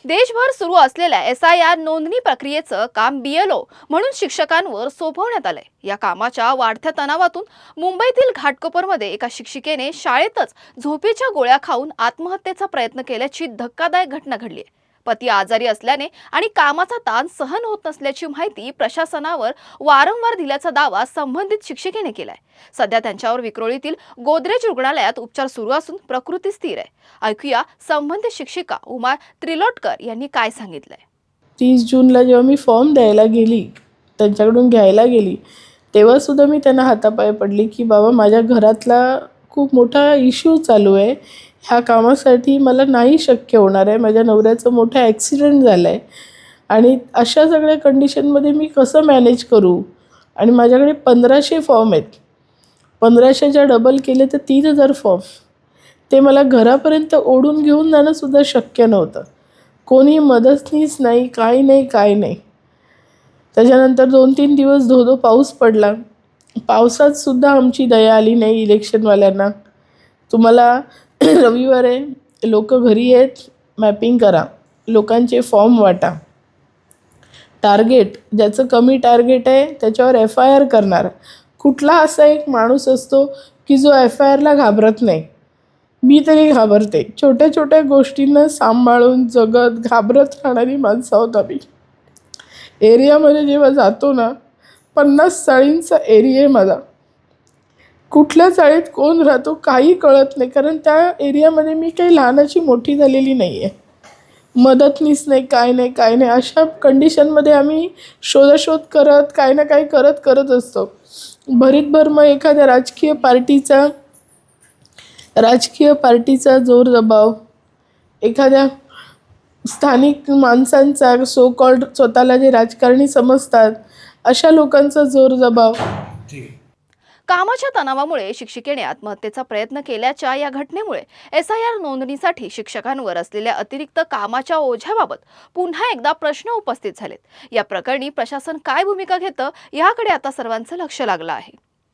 देशभर सुरू असलेल्या SIR नोंदणी प्रक्रियेचं काम BLO म्हणून शिक्षकांवर सोपवण्यात आलंय। या कामाच्या वाढत्या तणावातून मुंबईतील घाटकोपरमध्ये एका शिक्षिकेने शाळेतच झोपेच्या गोळ्या खाऊन आत्महत्येचा प्रयत्न केल्याची धक्कादायक घटना घडली आहे। पती आजारी असल्याने आणि कामाचा ताण सहन होत नसल्याची माहिती प्रशासनावर वारंवार दिल्याचा दावा संबंधित शिक्षिकेने केलाय। सध्या त्यांच्यावर विक्रोळीतील गोदरेज रुग्णालयात उपचार सुरू असून प्रकृती स्थिर आहे। ऐकूया संबंधित शिक्षिका उमा त्रिलोटकर यांनी काय सांगितलंय। 30 जूनला जेव्हा मी फॉर्म द्यायला गेली, त्यांच्याकडून घ्यायला गेली, तेव्हा सुद्धा मी त्यांना हातापाय पडली की बाबा माझ्या घरातला खूप मोठा इश्यू चालू आहे, ह्या कामासाठी मला नाही शक्य होणार आहे, माझ्या नवऱ्याचं मोठा ॲक्सिडेंट झाला आहे आणि अशा सगळ्या कंडिशनमध्ये मी कसं मॅनेज करू। आणि माझ्याकडे 1500 फॉर्म आहेत, 1500च्या डबल केले तर 3000 फॉर्म, ते मला घरापर्यंत ओढून घेऊन जाणंसुद्धा शक्य नव्हतं। कोणी मदतनीस नाही, काही नाही, काय नाही। त्याच्यानंतर 2-3 दिवस धो पाऊस पडला, पावसात सुद्धा आमची दया आली नाही इलेक्शनवाल्यांना। तुम्हाला रविवार आहे, लोक घरी आहेत, मॅपिंग करा, लोकांचे फॉर्म वाटा, टार्गेट ज्याचं कमी टार्गेट आहे त्याच्यावर FIR करणार। कुठला असा एक माणूस असतो की जो FIRला घाबरत नाही? मी तरी घाबरते। छोट्या छोट्या गोष्टींना सांभाळून जगत घाबरत राहणारी माणसं आहोत आम्ही। एरियामध्ये जेव्हा जातो ना, 50 चाळींचा एरिया आहे माझा, कुठल्या चाळीत कोण राहतो काही कळत नाही, कारण त्या एरियामध्ये मी काही लहानाची मोठी झालेली नाही आहे। मदतनीस नाही, काय नाही, काय नाही, अशा कंडिशनमध्ये आम्ही शोधाशोध करत काही ना काही करत असतो। भरीतभर मग एखाद्या राजकीय पार्टीचा जोर दबाव, एखाद्या स्थानिक माणसांचा, सो कॉल्ड स्वतःला जे राजकारणी समजतात अशा लोकांचा जोर दबाव। कामाच्या तणावामुळे शिक्षिकेने आत्महत्येचा प्रयत्न केल्याच्या या घटनेमुळे SIR नोंदणीसाठी शिक्षकांवर असलेल्या अतिरिक्त कामाच्या ओझ्याबाबत पुन्हा एकदा प्रश्न उपस्थित झालेत। या प्रकरणी प्रशासन काय भूमिका घेतं याकडे आता सर्वांचं लक्ष लागलं आहे।